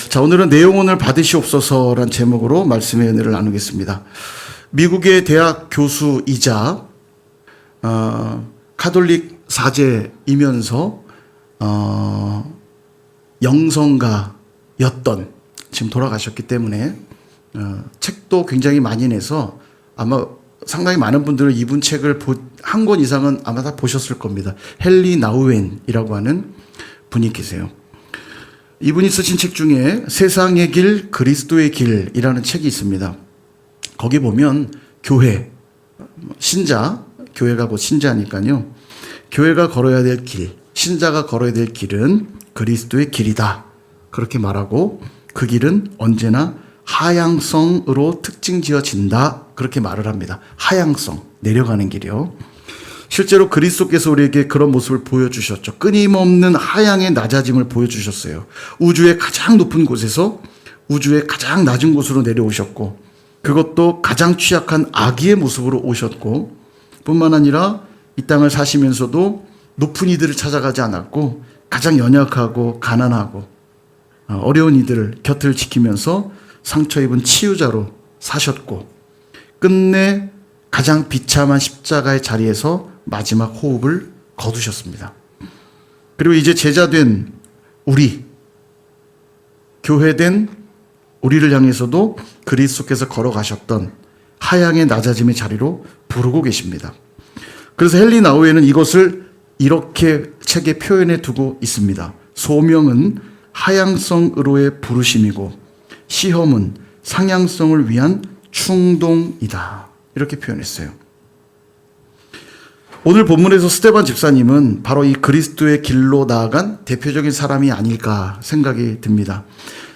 자, 오늘은 내 영혼을 받으시옵소서란 제목으로 말씀의 은혜를 나누겠습니다. 미국의 대학 교수이자 카톨릭 사제이면서 영성가였던, 지금 돌아가셨기 때문에 책도 굉장히 많이 내서 아마 상당히 많은 분들은 이분 책을 한 권 이상은 아마 다 보셨을 겁니다. 헨리 나우엔이라고 하는 분이 계세요. 이분이 쓰신 책 중에 세상의 길, 그리스도의 길이라는 책이 있습니다. 거기 보면 교회, 신자, 교회가 곧 신자니까요. 교회가 걸어야 될 길, 신자가 걸어야 될 길은 그리스도의 길이다. 그렇게 말하고 그 길은 언제나 하향성으로 특징 지어진다. 그렇게 말을 합니다. 하향성, 내려가는 길이요. 실제로 그리스도께서 우리에게 그런 모습을 보여주셨죠. 끊임없는 하향의 낮아짐을 보여주셨어요. 우주의 가장 높은 곳에서 우주의 가장 낮은 곳으로 내려오셨고, 그것도 가장 취약한 아기의 모습으로 오셨고, 뿐만 아니라 이 땅을 사시면서도 높은 이들을 찾아가지 않았고 가장 연약하고 가난하고 어려운 이들 곁을 지키면서 상처 입은 치유자로 사셨고, 끝내 가장 비참한 십자가의 자리에서 마지막 호흡을 거두셨습니다. 그리고 이제 제자된 우리, 교회된 우리를 향해서도 그리스도께서 걸어가셨던 하향의 낮아짐의 자리로 부르고 계십니다. 그래서 헨리 나우엔은 이것을 이렇게 책에 표현해 두고 있습니다. 소명은 하향성으로의 부르심이고 시험은 상향성을 위한 충동이다. 이렇게 표현했어요. 오늘 본문에서 스데반 집사님은 바로 이 그리스도의 길로 나아간 대표적인 사람이 아닐까 생각이 듭니다.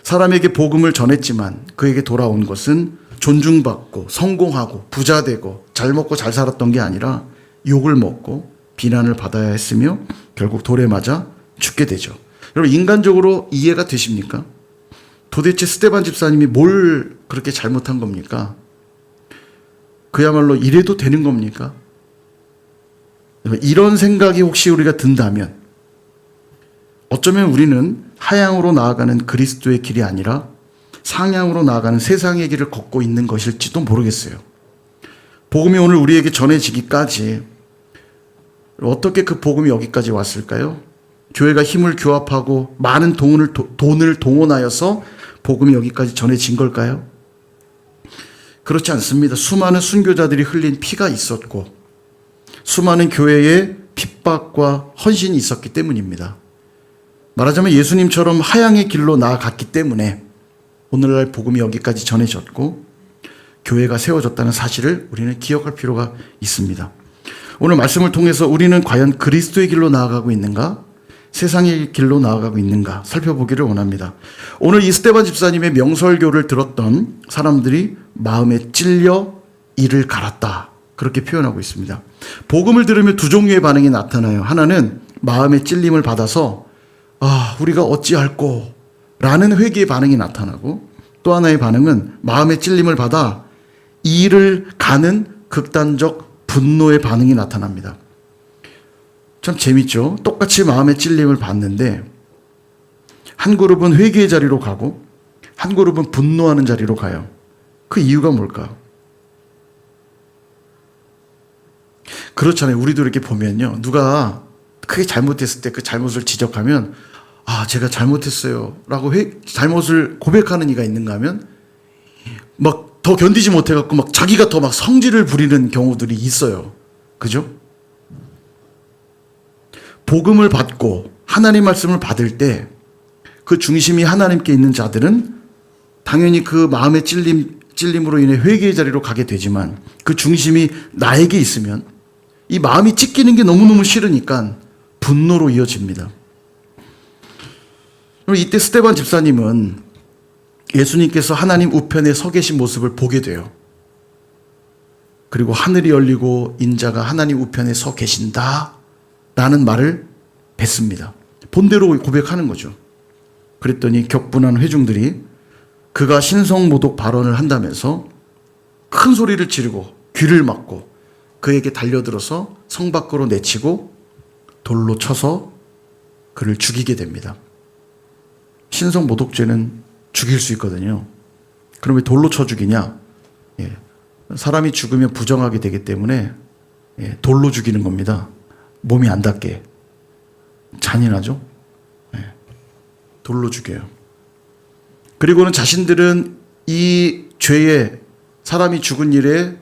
사람에게 복음을 전했지만 그에게 돌아온 것은 존중받고 성공하고 부자되고 잘 먹고 잘 살았던 게 아니라 욕을 먹고 비난을 받아야 했으며 결국 돌에 맞아 죽게 되죠. 여러분, 인간적으로 이해가 되십니까? 도대체 스데반 집사님이 뭘 그렇게 잘못한 겁니까? 그야말로 이래도 되는 겁니까? 이런 생각이 혹시 우리가 든다면 어쩌면 우리는 하향으로 나아가는 그리스도의 길이 아니라 상향으로 나아가는 세상의 길을 걷고 있는 것일지도 모르겠어요. 복음이 오늘 우리에게 전해지기까지 어떻게 그 복음이 여기까지 왔을까요? 교회가 힘을 규합하고 많은 돈을 동원하여서 복음이 여기까지 전해진 걸까요? 그렇지 않습니다. 수많은 순교자들이 흘린 피가 있었고 수많은 교회의 핍박과 헌신이 있었기 때문입니다. 말하자면 예수님처럼 하향의 길로 나아갔기 때문에 오늘날 복음이 여기까지 전해졌고 교회가 세워졌다는 사실을 우리는 기억할 필요가 있습니다. 오늘 말씀을 통해서 우리는 과연 그리스도의 길로 나아가고 있는가? 세상의 길로 나아가고 있는가? 살펴보기를 원합니다. 오늘 이 스데반 집사님의 명설교를 들었던 사람들이 마음에 찔려 이를 갈았다. 그렇게 표현하고 있습니다. 복음을 들으면 두 종류의 반응이 나타나요. 하나는 마음의 찔림을 받아서 우리가 어찌할꼬 라는 회개의 반응이 나타나고, 또 하나의 반응은 마음의 찔림을 받아 이를 가는 극단적 분노의 반응이 나타납니다. 참 재밌죠? 똑같이 마음의 찔림을 받는데 한 그룹은 회개의 자리로 가고 한 그룹은 분노하는 자리로 가요. 그 이유가 뭘까? 그렇잖아요. 우리도 이렇게 보면요, 누가 크게 잘못했을 때 그 잘못을 지적하면 제가 잘못했어요 라고 잘못을 고백하는 이가 있는가 하면 막 더 견디지 못해갖고 막 자기가 더 막 성질을 부리는 경우들이 있어요. 그죠? 복음을 받고 하나님 말씀을 받을 때 그 중심이 하나님께 있는 자들은 당연히 그 마음의 찔림으로 인해 회개의 자리로 가게 되지만, 그 중심이 나에게 있으면 이 마음이 찢기는 게 너무너무 싫으니까 분노로 이어집니다. 이때 스데반 집사님은 예수님께서 하나님 우편에 서 계신 모습을 보게 돼요. 그리고 하늘이 열리고 인자가 하나님 우편에 서 계신다 라는 말을 뱉습니다. 본대로 고백하는 거죠. 그랬더니 격분한 회중들이 그가 신성모독 발언을 한다면서 큰 소리를 지르고 귀를 막고 그에게 달려들어서 성 밖으로 내치고 돌로 쳐서 그를 죽이게 됩니다. 신성모독죄는 죽일 수 있거든요. 그럼 왜 돌로 쳐 죽이냐? 예. 사람이 죽으면 부정하게 되기 때문에 돌로 죽이는 겁니다. 몸이 안 닿게. 잔인하죠? 돌로 죽여요. 그리고는 자신들은 이 죄에 사람이 죽은 일에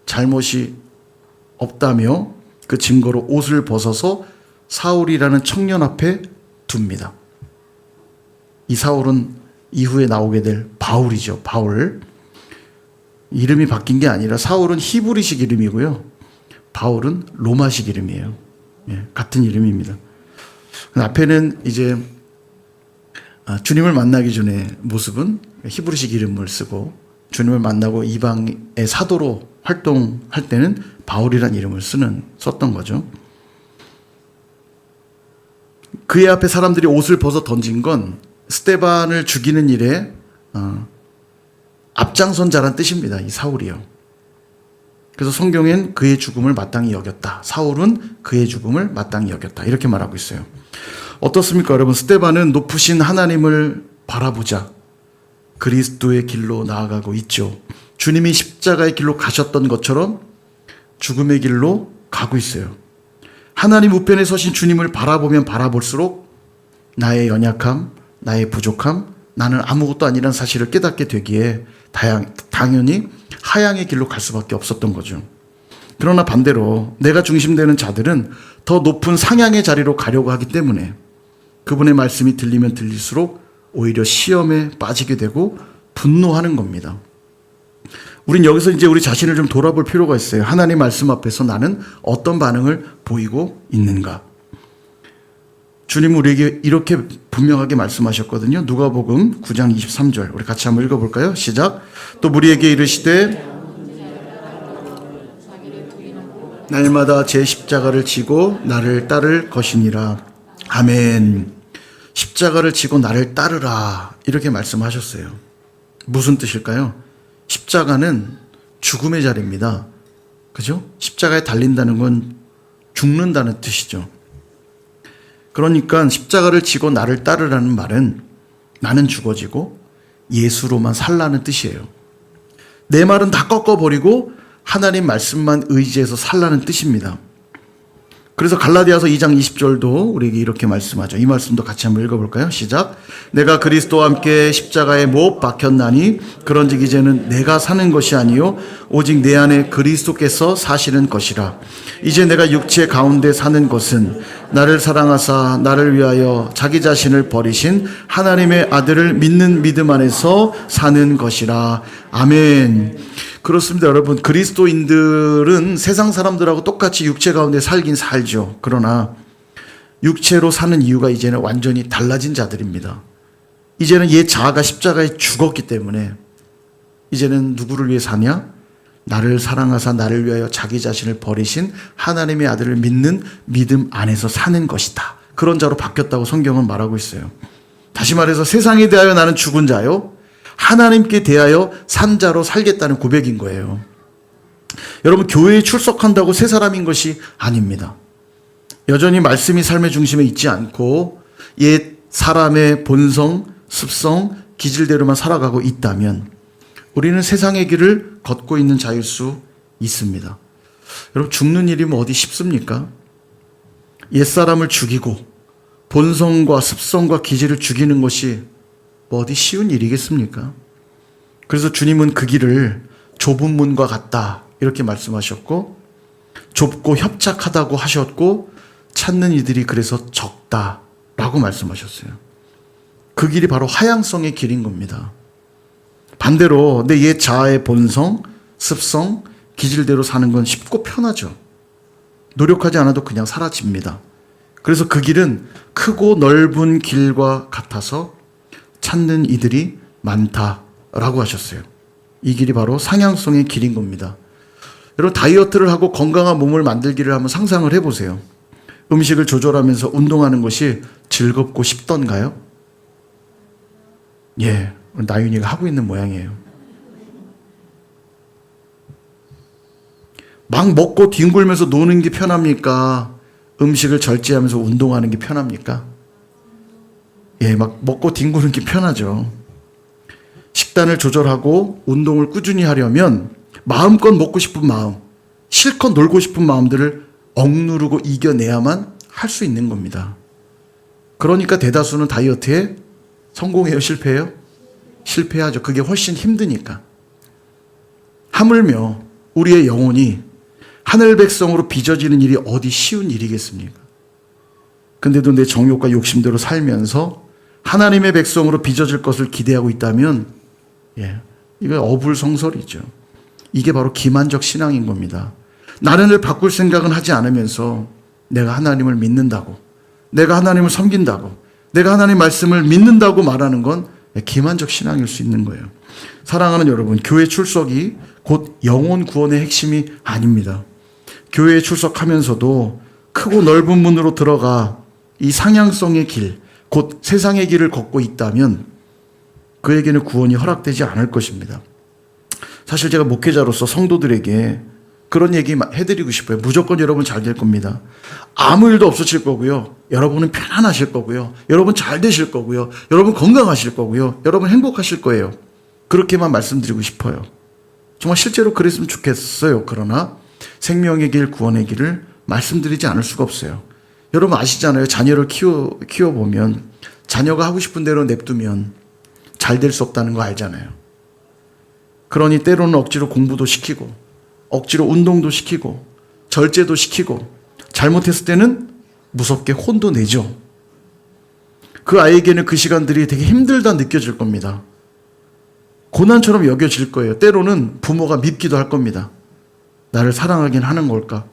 잘못이 없다며 그 증거로 옷을 벗어서 사울이라는 청년 앞에 둡니다. 이 사울은 이후에 나오게 될 바울이죠. 바울. 이름이 바뀐 게 아니라 사울은 히브리식 이름이고요. 바울은 로마식 이름이에요. 같은 이름입니다. 앞에는 이제 주님을 만나기 전에 모습은 히브리식 이름을 쓰고 주님을 만나고 이방의 사도로 활동할 때는 바울이란 이름을 썼던 거죠. 그의 앞에 사람들이 옷을 벗어 던진 건 스데반을 죽이는 일에 앞장선 자란 뜻입니다. 이 사울이요. 그래서 성경엔 그의 죽음을 마땅히 여겼다. 사울은 그의 죽음을 마땅히 여겼다. 이렇게 말하고 있어요. 어떻습니까, 여러분? 스데반은 높으신 하나님을 바라보자 그리스도의 길로 나아가고 있죠. 주님이 십자가의 길로 가셨던 것처럼 죽음의 길로 가고 있어요. 하나님 우편에 서신 주님을 바라보면 바라볼수록 나의 연약함, 나의 부족함, 나는 아무것도 아니라는 사실을 깨닫게 되기에 당연히 하향의 길로 갈 수밖에 없었던 거죠. 그러나 반대로 내가 중심되는 자들은 더 높은 상향의 자리로 가려고 하기 때문에 그분의 말씀이 들리면 들릴수록 오히려 시험에 빠지게 되고 분노하는 겁니다. 우린 여기서 이제 우리 자신을 좀 돌아볼 필요가 있어요. 하나님 말씀 앞에서 나는 어떤 반응을 보이고 있는가? 주님은 우리에게 이렇게 분명하게 말씀하셨거든요. 누가복음 9장 23절. 우리 같이 한번 읽어볼까요? 시작. 또 무리에게 이르시되 날마다 제 십자가를 지고 나를 따를 것이니라. 아멘. 십자가를 지고 나를 따르라. 이렇게 말씀하셨어요. 무슨 뜻일까요? 십자가는 죽음의 자리입니다. 그죠? 십자가에 달린다는 건 죽는다는 뜻이죠. 그러니까 십자가를 지고 나를 따르라는 말은 나는 죽어지고 예수로만 살라는 뜻이에요. 내 말은 다 꺾어버리고 하나님 말씀만 의지해서 살라는 뜻입니다. 그래서 갈라디아서 2장 20절도 우리에게 이렇게 말씀하죠. 이 말씀도 같이 한번 읽어볼까요? 시작. 내가 그리스도와 함께 십자가에 못 박혔나니 그런즉 이제는 내가 사는 것이 아니요 오직 내 안에 그리스도께서 사시는 것이라. 이제 내가 육체 가운데 사는 것은 나를 사랑하사 나를 위하여 자기 자신을 버리신 하나님의 아들을 믿는 믿음 안에서 사는 것이라. 아멘. 그렇습니다, 여러분. 그리스도인들은 세상 사람들하고 똑같이 육체 가운데 살긴 살죠. 그러나 육체로 사는 이유가 이제는 완전히 달라진 자들입니다. 이제는 옛 자아가 십자가에 죽었기 때문에 이제는 누구를 위해 사냐? 나를 사랑하사 나를 위하여 자기 자신을 버리신 하나님의 아들을 믿는 믿음 안에서 사는 것이다. 그런 자로 바뀌었다고 성경은 말하고 있어요. 다시 말해서 세상에 대하여 나는 죽은 자요, 하나님께 대하여 산 자로 살겠다는 고백인 거예요. 여러분, 교회에 출석한다고 새 사람인 것이 아닙니다. 여전히 말씀이 삶의 중심에 있지 않고 옛 사람의 본성, 습성, 기질대로만 살아가고 있다면 우리는 세상의 길을 걷고 있는 자일 수 있습니다. 여러분, 죽는 일이 뭐 어디 쉽습니까? 옛사람을 죽이고 본성과 습성과 기질을 죽이는 것이 뭐 어디 쉬운 일이겠습니까? 그래서 주님은 그 길을 좁은 문과 같다 이렇게 말씀하셨고, 좁고 협착하다고 하셨고, 찾는 이들이 그래서 적다라고 말씀하셨어요. 그 길이 바로 하향성의 길인 겁니다. 반대로 내 옛 자아의 본성, 습성, 기질대로 사는 건 쉽고 편하죠. 노력하지 않아도 그냥 사라집니다. 그래서 그 길은 크고 넓은 길과 같아서 찾는 이들이 많다라고 하셨어요. 이 길이 바로 상향성의 길인 겁니다. 여러분, 다이어트를 하고 건강한 몸을 만들기를 한번 상상을 해보세요. 음식을 조절하면서 운동하는 것이 즐겁고 쉽던가요? 예, 나윤이가 하고 있는 모양이에요. 막 먹고 뒹굴면서 노는 게 편합니까? 음식을 절제하면서 운동하는 게 편합니까? 예, 막 먹고 뒹구는 게 편하죠. 식단을 조절하고 운동을 꾸준히 하려면 마음껏 먹고 싶은 마음, 실컷 놀고 싶은 마음들을 억누르고 이겨내야만 할 수 있는 겁니다. 그러니까 대다수는 다이어트에 성공해요, 실패해요? 실패하죠. 그게 훨씬 힘드니까. 하물며 우리의 영혼이 하늘 백성으로 빚어지는 일이 어디 쉬운 일이겠습니까? 근데도 내 정욕과 욕심대로 살면서 하나님의 백성으로 빚어질 것을 기대하고 있다면, 이거 어불성설이죠. 이게 바로 기만적 신앙인 겁니다. 나를 바꿀 생각은 하지 않으면서 내가 하나님을 믿는다고, 내가 하나님을 섬긴다고, 내가 하나님 말씀을 믿는다고 말하는 건 기만적 신앙일 수 있는 거예요. 사랑하는 여러분, 교회 출석이 곧 영혼 구원의 핵심이 아닙니다. 교회에 출석하면서도 크고 넓은 문으로 들어가 이 상향성의 길, 곧 세상의 길을 걷고 있다면 그에게는 구원이 허락되지 않을 것입니다. 사실 제가 목회자로서 성도들에게 그런 얘기 해드리고 싶어요. 무조건 여러분 잘 될 겁니다. 아무 일도 없으실 거고요. 여러분은 편안하실 거고요. 여러분 잘 되실 거고요. 여러분 건강하실 거고요. 여러분 행복하실 거예요. 그렇게만 말씀드리고 싶어요. 정말 실제로 그랬으면 좋겠어요. 그러나 생명의 길, 구원의 길을 말씀드리지 않을 수가 없어요. 여러분 아시잖아요. 자녀를 키워보면 자녀가 하고 싶은 대로 냅두면 잘 될 수 없다는 거 알잖아요. 그러니 때로는 억지로 공부도 시키고 억지로 운동도 시키고 절제도 시키고 잘못했을 때는 무섭게 혼도 내죠. 그 아이에게는 그 시간들이 되게 힘들다 느껴질 겁니다. 고난처럼 여겨질 거예요. 때로는 부모가 밉기도 할 겁니다. 나를 사랑하긴 하는 걸까?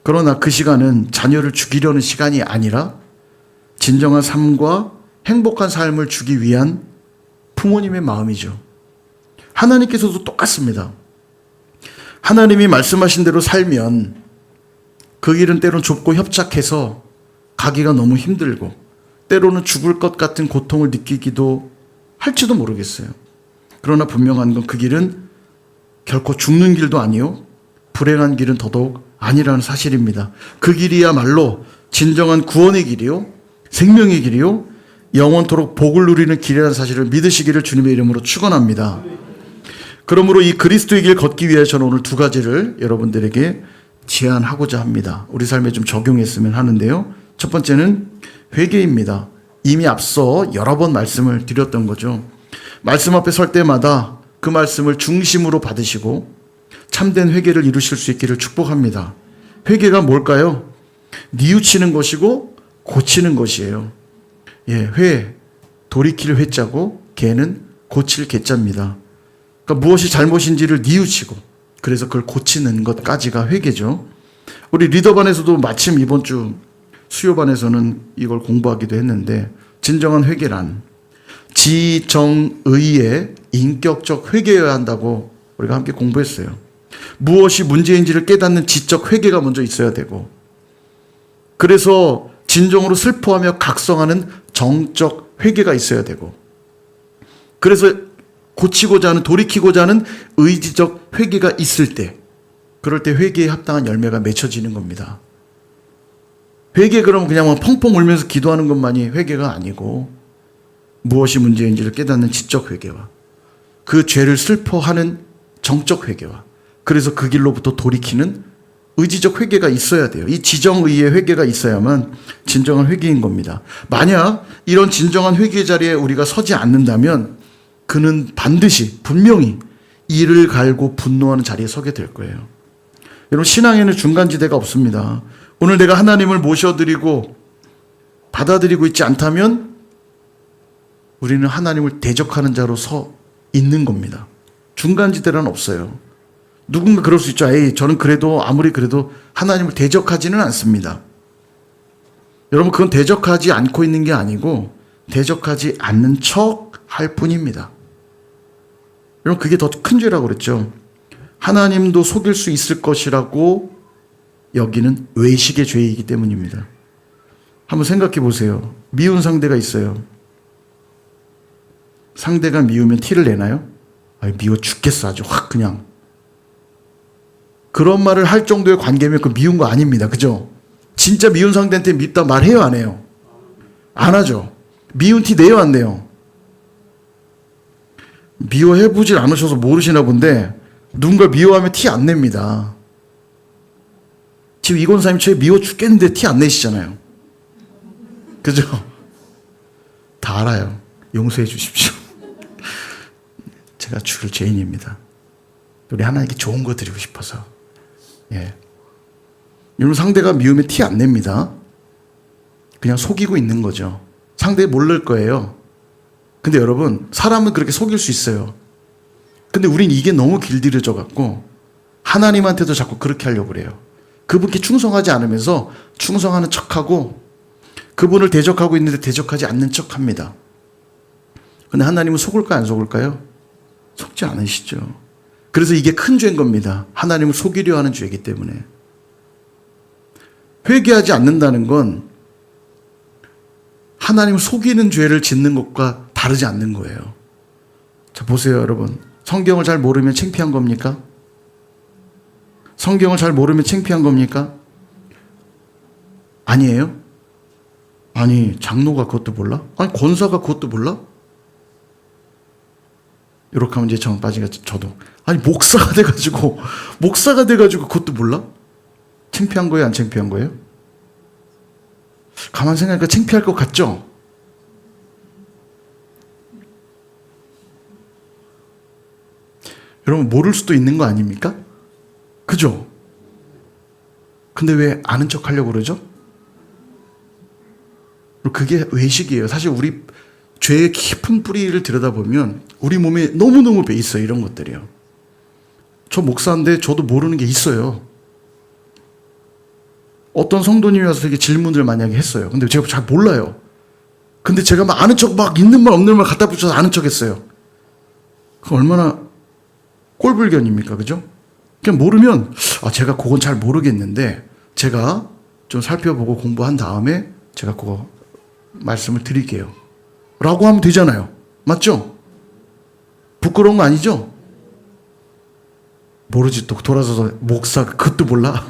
그러나 그 시간은 자녀를 죽이려는 시간이 아니라 진정한 삶과 행복한 삶을 주기 위한 부모님의 마음이죠. 하나님께서도 똑같습니다. 하나님이 말씀하신 대로 살면 그 길은 때론 좁고 협착해서 가기가 너무 힘들고 때로는 죽을 것 같은 고통을 느끼기도 할지도 모르겠어요. 그러나 분명한 건 그 길은 결코 죽는 길도 아니요 불행한 길은 더더욱 아니라는 사실입니다. 그 길이야말로 진정한 구원의 길이요 생명의 길이요 영원토록 복을 누리는 길이라는 사실을 믿으시기를 주님의 이름으로 축원합니다. 그러므로 이 그리스도의 길 걷기 위해 저는 오늘 두 가지를 여러분들에게 제안하고자 합니다. 우리 삶에 좀 적용했으면 하는데요. 첫 번째는 회개입니다. 이미 앞서 여러 번 말씀을 드렸던 거죠. 말씀 앞에 설 때마다 그 말씀을 중심으로 받으시고 참된 회개를 이루실 수 있기를 축복합니다. 회개가 뭘까요? 뉘우치는 것이고 고치는 것이에요. 돌이킬 회자고 개는 고칠 개자입니다. 그러니까 무엇이 잘못인지를 뉘우치고 그래서 그걸 고치는 것까지가 회개죠. 우리 리더반에서도 마침 이번 주 수요반에서는 이걸 공부하기도 했는데 진정한 회개란 지정의의 인격적 회개여야 한다고 우리가 함께 공부했어요. 무엇이 문제인지를 깨닫는 지적 회개가 먼저 있어야 되고 그래서 진정으로 슬퍼하며 각성하는 정적 회개가 있어야 되고 그래서 고치고자 하는 돌이키고자 하는 의지적 회개가 있을 때 그럴 때 회개에 합당한 열매가 맺혀지는 겁니다. 회개 그러면 그냥 펑펑 울면서 기도하는 것만이 회개가 아니고 무엇이 문제인지를 깨닫는 지적 회개와 그 죄를 슬퍼하는 정적 회개와 그래서 그 길로부터 돌이키는 의지적 회개가 있어야 돼요. 이 지정의의 회개가 있어야만 진정한 회개인 겁니다. 만약 이런 진정한 회개 자리에 우리가 서지 않는다면 그는 반드시 분명히 이를 갈고 분노하는 자리에 서게 될 거예요. 여러분 신앙에는 중간지대가 없습니다. 오늘 내가 하나님을 모셔드리고 받아들이고 있지 않다면 우리는 하나님을 대적하는 자로 서 있는 겁니다. 중간지대란 없어요. 누군가 그럴 수 있죠. 저는 그래도 아무리 그래도 하나님을 대적하지는 않습니다. 여러분 그건 대적하지 않고 있는 게 아니고 대적하지 않는 척 할 뿐입니다. 여러분 그게 더 큰 죄라고 그랬죠. 하나님도 속일 수 있을 것이라고 여기는 외식의 죄이기 때문입니다. 한번 생각해 보세요. 미운 상대가 있어요. 상대가 미우면 티를 내나요? 미워 죽겠어 아주 확 그냥. 그런 말을 할 정도의 관계면 그 미운 거 아닙니다. 그죠? 진짜 미운 상대한테 밉다 말해요 안 해요? 안 하죠. 미운 티 내요 안 내요? 미워해보질 않으셔서 모르시나 본데 누군가 미워하면 티 안 냅니다. 지금 이 권사님 저희 미워 죽겠는데 티 안 내시잖아요. 그죠? 다 알아요. 용서해 주십시오. 제가 죽을 죄인입니다. 우리 하나님께 좋은 거 드리고 싶어서. 예. 여러분, 상대가 미우면 티 안 냅니다. 그냥 속이고 있는 거죠. 상대 모를 거예요. 근데 여러분, 사람은 그렇게 속일 수 있어요. 근데 우린 이게 너무 길들여져 갖고 하나님한테도 자꾸 그렇게 하려고 그래요. 그분께 충성하지 않으면서 충성하는 척하고 그분을 대적하고 있는데 대적하지 않는 척합니다. 근데 하나님은 속을까요, 안 속을까요? 속지 않으시죠. 그래서 이게 큰 죄인 겁니다. 하나님을 속이려 하는 죄이기 때문에. 회개하지 않는다는 건 하나님을 속이는 죄를 짓는 것과 다르지 않는 거예요. 자, 보세요, 여러분. 성경을 잘 모르면 창피한 겁니까? 성경을 잘 모르면 창피한 겁니까? 아니에요? 아니, 장로가 그것도 몰라? 아니, 권사가 그것도 몰라? 이렇게 하면 이제 정 빠지겠죠, 저도. 아니, 목사가 돼가지고 그것도 몰라? 창피한 거예요, 안 창피한 거예요? 가만 생각하니까 창피할 것 같죠? 여러분, 모를 수도 있는 거 아닙니까? 그죠? 근데 왜 아는 척 하려고 그러죠? 그게 외식이에요. 사실 우리 죄의 깊은 뿌리를 들여다보면 우리 몸에 너무너무 배 있어요. 이런 것들이요. 저 목사인데 저도 모르는 게 있어요. 어떤 성도님이 와서 되게 질문을 만약에 했어요. 근데 제가 잘 몰라요. 근데 제가 막 아는 척 막 있는 말 없는 말 갖다 붙여서 아는 척 했어요. 그 얼마나 꼴불견입니까? 그죠? 그냥 모르면, 제가 그건 잘 모르겠는데, 제가 좀 살펴보고 공부한 다음에 제가 그거 말씀을 드릴게요. 라고 하면 되잖아요. 맞죠? 부끄러운 거 아니죠? 모르지, 또 돌아서서 목사, 그것도 몰라?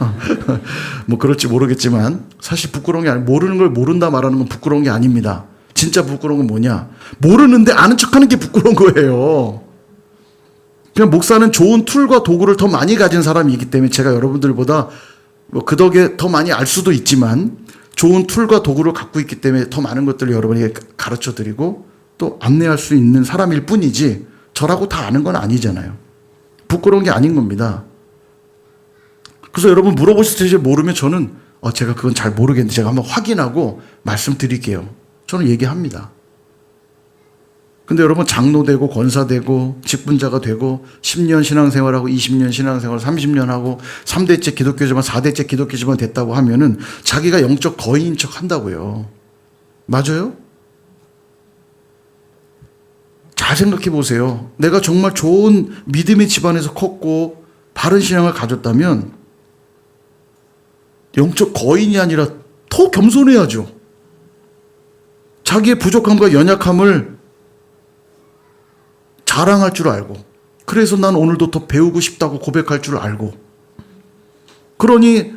뭐 그럴지 모르겠지만, 사실 부끄러운 게 아니고, 모르는 걸 모른다 말하는 건 부끄러운 게 아닙니다. 진짜 부끄러운 건 뭐냐? 모르는데 아는 척 하는 게 부끄러운 거예요. 그냥 목사는 좋은 툴과 도구를 더 많이 가진 사람이기 때문에 제가 여러분들보다 뭐 그 덕에 더 많이 알 수도 있지만 좋은 툴과 도구를 갖고 있기 때문에 더 많은 것들을 여러분에게 가르쳐 드리고 또 안내할 수 있는 사람일 뿐이지 저라고 다 아는 건 아니잖아요. 부끄러운 게 아닌 겁니다. 그래서 여러분 물어보실 때 모르면 저는 제가 그건 잘 모르겠는데 제가 한번 확인하고 말씀드릴게요. 저는 얘기합니다. 근데 여러분 장로 되고 권사 되고 직분자가 되고 10년 신앙생활하고 20년 신앙생활 30년 하고 3대째 기독교지만 4대째 기독교지만 됐다고 하면은 자기가 영적 거인인 척 한다고요. 맞아요? 잘 생각해 보세요. 내가 정말 좋은 믿음의 집안에서 컸고 바른 신앙을 가졌다면 영적 거인이 아니라 더 겸손해야죠. 자기의 부족함과 연약함을 자랑할 줄 알고, 그래서 난 오늘도 더 배우고 싶다고 고백할 줄 알고, 그러니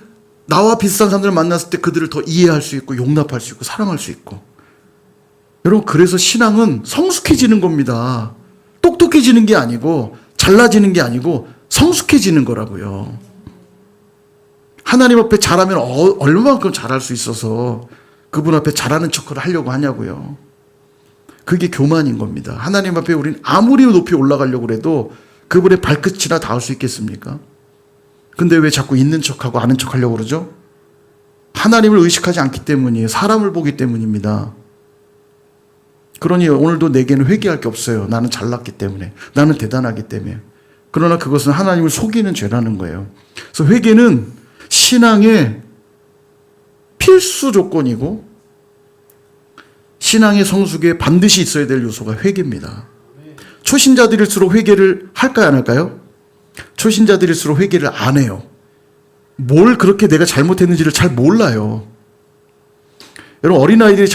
나와 비슷한 사람들을 만났을 때 그들을 더 이해할 수 있고 용납할 수 있고 사랑할 수 있고. 여러분, 그래서 신앙은 성숙해지는 겁니다. 똑똑해지는 게 아니고 잘나지는 게 아니고 성숙해지는 거라고요. 하나님 앞에 잘하면 얼마만큼 잘할 수 있어서 그분 앞에 잘하는 척을 하려고 하냐고요. 그게 교만인 겁니다. 하나님 앞에 우리는 아무리 높이 올라가려고 해도 그분의 발끝이나 닿을 수 있겠습니까? 근데 왜 자꾸 있는 척하고 아는 척 하려고 그러죠? 하나님을 의식하지 않기 때문이에요. 사람을 보기 때문입니다. 그러니 오늘도 내게는 회개할 게 없어요. 나는 잘났기 때문에. 나는 대단하기 때문에. 그러나 그것은 하나님을 속이는 죄라는 거예요. 그래서 회개는 신앙의 필수 조건이고 신앙의 성숙에 반드시 있어야 될 요소가 회개입니다. 초신자들일수록 회개를 할까요, 안 할까요? 초신자들일수록 회개를 안 해요. 뭘 그렇게 내가 잘못했는지를 잘 몰라요. 여러분, 어린아이들이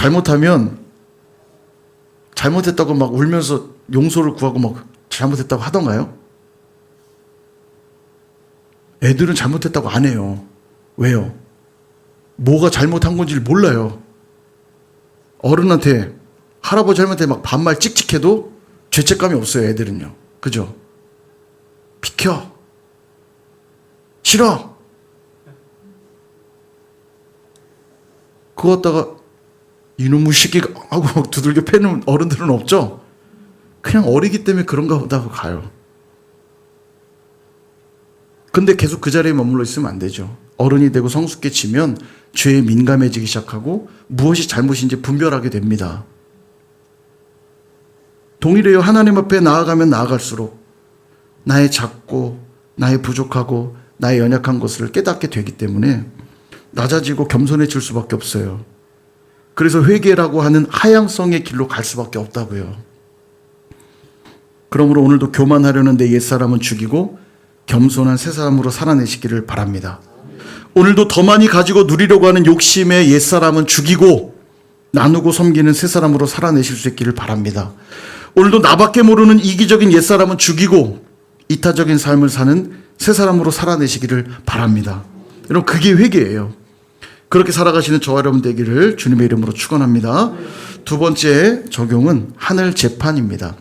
잘못했다고 막 울면서 용서를 구하고 막 잘못했다고 하던가요? 애들은 잘못했다고 안 해요. 왜요? 뭐가 잘못한 건지를 몰라요. 어른한테, 할아버지 할머니한테 막 반말 찍찍해도 죄책감이 없어요, 애들은요. 그죠? 비켜. 싫어. 그거 갖다가 이놈의 시기가 하고 두들겨 패는 어른들은 없죠? 그냥 어리기 때문에 그런가 보다 하고 가요. 근데 계속 그 자리에 머물러 있으면 안 되죠. 어른이 되고 성숙해지면 죄에 민감해지기 시작하고 무엇이 잘못인지 분별하게 됩니다. 동일해요. 하나님 앞에 나아가면 나아갈수록 나의 작고 나의 부족하고 나의 연약한 것을 깨닫게 되기 때문에 낮아지고 겸손해질 수밖에 없어요. 그래서 회개라고 하는 하향성의 길로 갈 수밖에 없다고요. 그러므로 오늘도 교만하려는 내 옛사람은 죽이고 겸손한 새사람으로 살아내시기를 바랍니다. 오늘도 더 많이 가지고 누리려고 하는 욕심의 옛사람은 죽이고 나누고 섬기는 새사람으로 살아내실 수 있기를 바랍니다. 오늘도 나밖에 모르는 이기적인 옛사람은 죽이고 이타적인 삶을 사는 새사람으로 살아내시기를 바랍니다. 여러분, 그게 회개예요. 그렇게 살아가시는 저와 여러분 되기를 주님의 이름으로 축원합니다. 두 번째 적용은 하늘 재판입니다.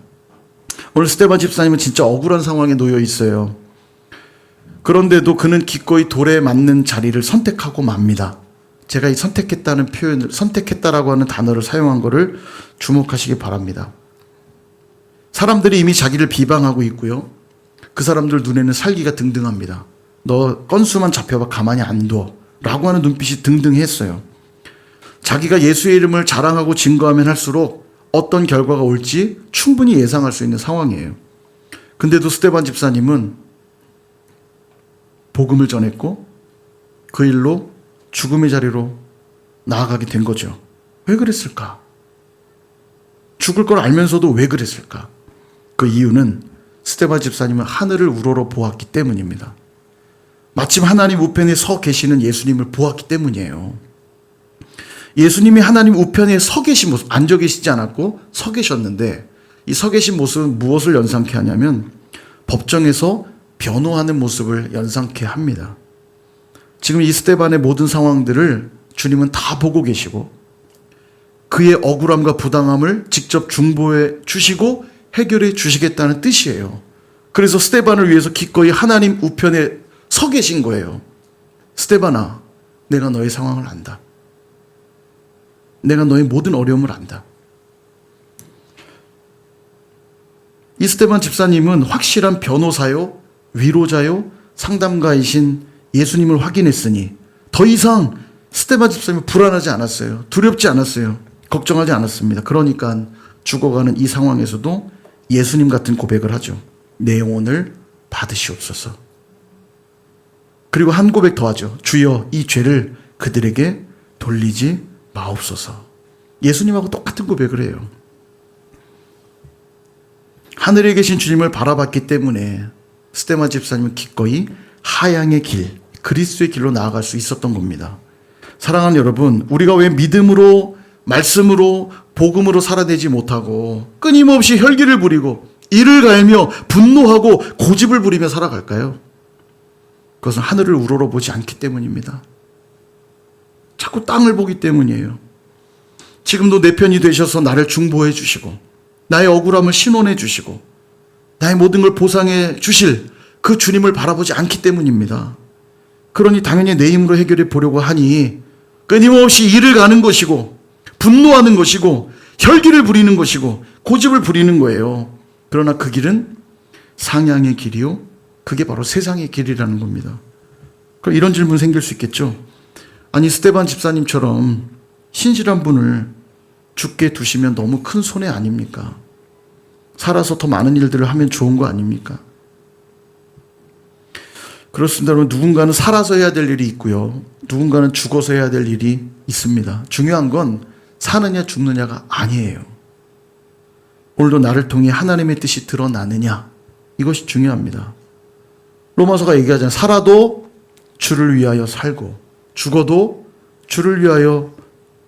오늘 스데반 집사님은 진짜 억울한 상황에 놓여 있어요. 그런데도 그는 기꺼이 돌에 맞는 자리를 선택하고 맙니다. 제가 이 선택했다는 표현을, 선택했다라고 하는 단어를 사용한 것을 주목하시기 바랍니다. 사람들이 이미 자기를 비방하고 있고요. 그 사람들 눈에는 살기가 등등합니다. 너 건수만 잡혀봐 가만히 안 둬 라고 하는 눈빛이 등등했어요. 자기가 예수의 이름을 자랑하고 증거하면 할수록 어떤 결과가 올지 충분히 예상할 수 있는 상황이에요. 근데도 스데반 집사님은 복음을 전했고 그 일로 죽음의 자리로 나아가게 된 거죠. 왜 그랬을까? 죽을 걸 알면서도 왜 그랬을까? 그 이유는 스데반 집사님은 하늘을 우러러 보았기 때문입니다. 마침 하나님 우편에 서 계시는 예수님을 보았기 때문이에요. 예수님이 하나님 우편에 서 계신 모습, 앉아 계시지 않았고 서 계셨는데 이 서 계신 모습은 무엇을 연상케 하냐면 법정에서 변호하는 모습을 연상케 합니다. 지금 이 스데반의 모든 상황들을 주님은 다 보고 계시고 그의 억울함과 부당함을 직접 중보해 주시고 해결해 주시겠다는 뜻이에요. 그래서 스데반을 위해서 기꺼이 하나님 우편에 서 계신 거예요. 스데반아, 내가 너의 상황을 안다. 내가 너의 모든 어려움을 안다. 이 스데반 집사님은 확실한 변호사요, 위로자요, 상담가이신 예수님을 확인했으니 더 이상 스데반 집사님은 불안하지 않았어요. 두렵지 않았어요. 걱정하지 않았습니다. 그러니까 죽어가는 이 상황에서도 예수님 같은 고백을 하죠. 내 영혼을 받으시옵소서. 그리고 한 고백 더 하죠. 주여, 이 죄를 그들에게 돌리지 마옵소서. 예수님하고 똑같은 고백을 해요. 하늘에 계신 주님을 바라봤기 때문에 스데반 집사님은 기꺼이 하향의 길, 그리스도의 길로 나아갈 수 있었던 겁니다. 사랑하는 여러분, 우리가 왜 믿음으로, 말씀으로, 복음으로 살아내지 못하고 끊임없이 혈기를 부리고 이를 갈며 분노하고 고집을 부리며 살아갈까요? 그것은 하늘을 우러러 보지 않기 때문입니다. 자꾸 땅을 보기 때문이에요. 지금도 내 편이 되셔서 나를 중보해 주시고 나의 억울함을 신원해 주시고 나의 모든 걸 보상해 주실 그 주님을 바라보지 않기 때문입니다. 그러니 당연히 내 힘으로 해결해 보려고 하니 끊임없이 일을 가는 것이고 분노하는 것이고 혈기를 부리는 것이고 고집을 부리는 거예요. 그러나 그 길은 상향의 길이요, 그게 바로 세상의 길이라는 겁니다. 그럼 이런 질문 생길 수 있겠죠. 아니, 스데반 집사님처럼 신실한 분을 죽게 두시면 너무 큰 손해 아닙니까? 살아서 더 많은 일들을 하면 좋은 거 아닙니까? 그렇습니다. 여러분, 누군가는 살아서 해야 될 일이 있고요. 누군가는 죽어서 해야 될 일이 있습니다. 중요한 건 사느냐 죽느냐가 아니에요. 오늘도 나를 통해 하나님의 뜻이 드러나느냐, 이것이 중요합니다. 로마서가 얘기하잖아요. 살아도 주를 위하여 살고 죽어도 주를 위하여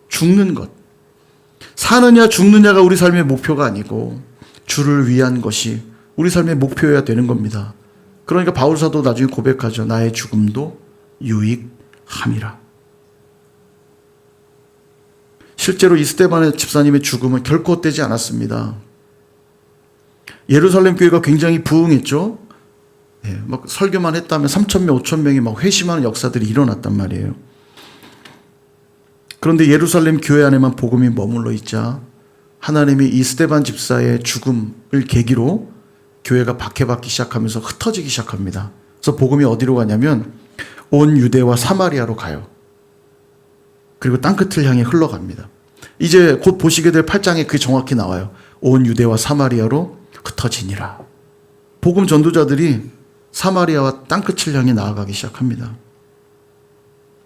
죽는 것. 사느냐 죽느냐가 우리 삶의 목표가 아니고 주를 위한 것이 우리 삶의 목표여야 되는 겁니다. 그러니까 바울사도 나중에 고백하죠. 나의 죽음도 유익함이라. 실제로 이 스데반의 집사님의 죽음은 결코 헛되지 않았습니다. 예루살렘 교회가 굉장히 부흥했죠. 예, 막 설교만 했다면 3,000명, 5,000명이 막 회심하는 역사들이 일어났단 말이에요. 그런데 예루살렘 교회 안에만 복음이 머물러 있자 하나님이 이 스데반 집사의 죽음을 계기로 교회가 박해받기 시작하면서 흩어지기 시작합니다. 그래서 복음이 어디로 가냐면 온 유대와 사마리아로 가요. 그리고 땅끝을 향해 흘러갑니다. 이제 곧 보시게 될 8장에 그게 정확히 나와요. 온 유대와 사마리아로 흩어지니라. 복음 전도자들이 사마리아와 땅끝을 향해 나아가기 시작합니다.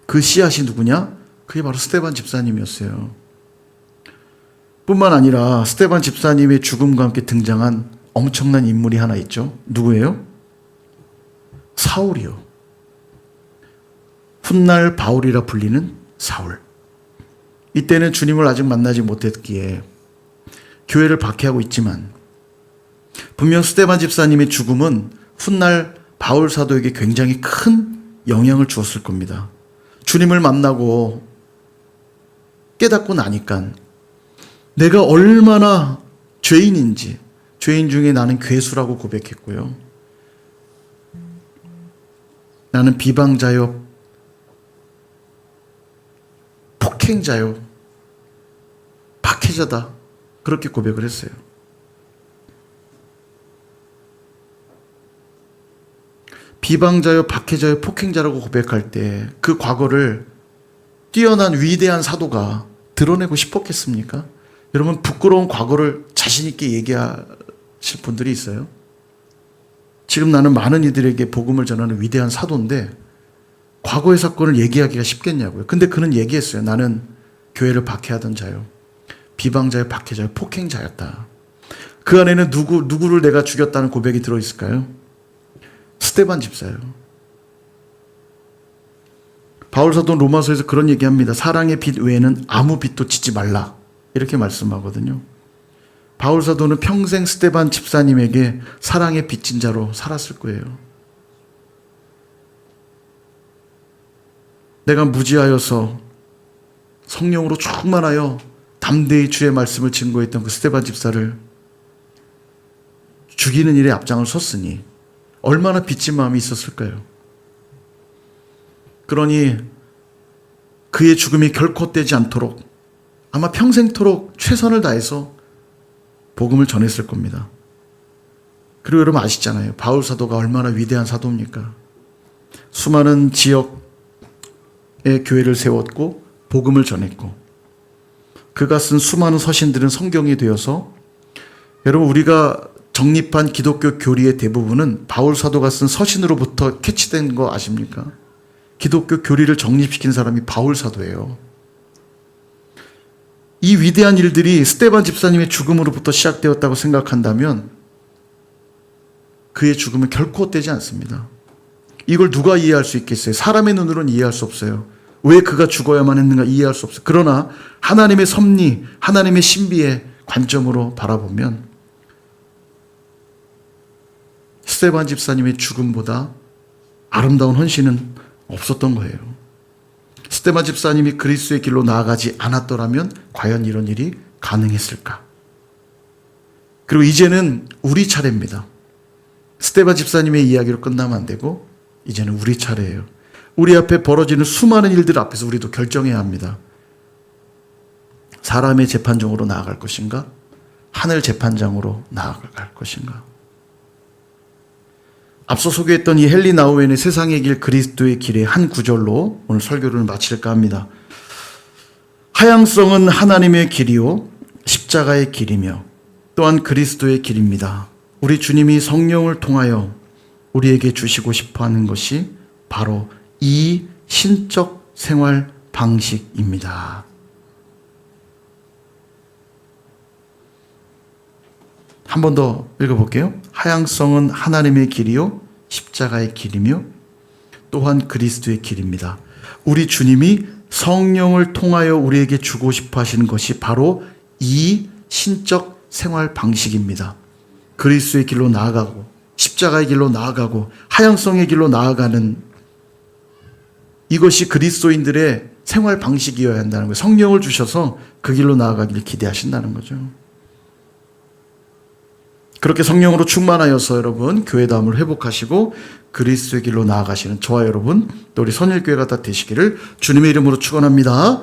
그 씨앗이 누구냐? 그게 바로 스데반 집사님이었어요. 뿐만 아니라 스데반 집사님의 죽음과 함께 등장한 엄청난 인물이 하나 있죠. 누구예요? 사울이요. 훗날 바울이라 불리는 사울. 이때는 주님을 아직 만나지 못했기에 교회를 박해하고 있지만 분명 스데반 집사님의 죽음은 훗날 바울 사도에게 굉장히 큰 영향을 주었을 겁니다. 주님을 만나고 깨닫고 나니까 내가 얼마나 죄인인지, 죄인 중에 나는 괴수라고 고백했고요. 나는 비방자요, 폭행자요, 박해자다. 그렇게 고백을 했어요. 비방자요, 박해자요, 폭행자라고 고백할 때 그 과거를 뛰어난 위대한 사도가 드러내고 싶었겠습니까? 여러분, 부끄러운 과거를 자신 있게 얘기하실 분들이 있어요. 지금 나는 많은 이들에게 복음을 전하는 위대한 사도인데 과거의 사건을 얘기하기가 쉽겠냐고요. 근데 그는 얘기했어요. 나는 교회를 박해하던 자요, 비방자요, 박해자요, 폭행자였다. 그 안에는 누구를 내가 죽였다는 고백이 들어있을까요? 스데반 집사요. 바울 사도는 로마서에서 그런 얘기합니다. 사랑의 빛 외에는 아무 빛도 짓지 말라. 이렇게 말씀하거든요. 바울 사도는 평생 스데반 집사님에게 사랑의 빚진 자로 살았을 거예요. 내가 무지하여서 성령으로 충만하여 담대히 주의 말씀을 증거했던 그 스데반 집사를 죽이는 일에 앞장을 섰으니 얼마나 빚진 마음이 있었을까요? 그러니 그의 죽음이 결코 헛되지 않도록 아마 평생토록 최선을 다해서 복음을 전했을 겁니다. 그리고 여러분 아시잖아요. 바울 사도가 얼마나 위대한 사도입니까? 수많은 지역의 교회를 세웠고 복음을 전했고 그가 쓴 수많은 서신들은 성경이 되어서 여러분 우리가 정립한 기독교 교리의 대부분은 바울 사도가 쓴 서신으로부터 캐치된 거 아십니까? 기독교 교리를 정립시킨 사람이 바울 사도예요. 이 위대한 일들이 스데반 집사님의 죽음으로부터 시작되었다고 생각한다면 그의 죽음은 결코 헛되지 않습니다. 이걸 누가 이해할 수 있겠어요? 사람의 눈으로는 이해할 수 없어요. 왜 그가 죽어야만 했는가 이해할 수 없어요. 그러나 하나님의 섭리, 하나님의 신비의 관점으로 바라보면 스데반 집사님의 죽음보다 아름다운 헌신은 없었던 거예요. 스데반 집사님이 그리스도의 길로 나아가지 않았더라면 과연 이런 일이 가능했을까? 그리고 이제는 우리 차례입니다. 스데반 집사님의 이야기로 끝나면 안 되고 이제는 우리 차례예요. 우리 앞에 벌어지는 수많은 일들 앞에서 우리도 결정해야 합니다. 사람의 재판정으로 나아갈 것인가? 하늘 재판장으로 나아갈 것인가? 앞서 소개했던 이 헨리 나우엔의 세상의 길 그리스도의 길의 한 구절로 오늘 설교를 마칠까 합니다. 하향성은 하나님의 길이요 십자가의 길이며 또한 그리스도의 길입니다. 우리 주님이 성령을 통하여 우리에게 주시고 싶어하는 것이 바로 이 신적 생활 방식입니다. 한 번 더 읽어볼게요. 하향성은 하나님의 길이요 십자가의 길이며 또한 그리스도의 길입니다. 우리 주님이 성령을 통하여 우리에게 주고 싶어 하시는 것이 바로 이 신적 생활 방식입니다. 그리스도의 길로 나아가고 십자가의 길로 나아가고 하향성의 길로 나아가는 이것이 그리스도인들의 생활 방식이어야 한다는 거예요. 성령을 주셔서 그 길로 나아가기를 기대하신다는 거죠. 그렇게 성령으로 충만하여서 여러분 교회다움을 회복하시고 그리스도의 길로 나아가시는 저와 여러분 또 우리 선일교회가 다 되시기를 주님의 이름으로 축원합니다.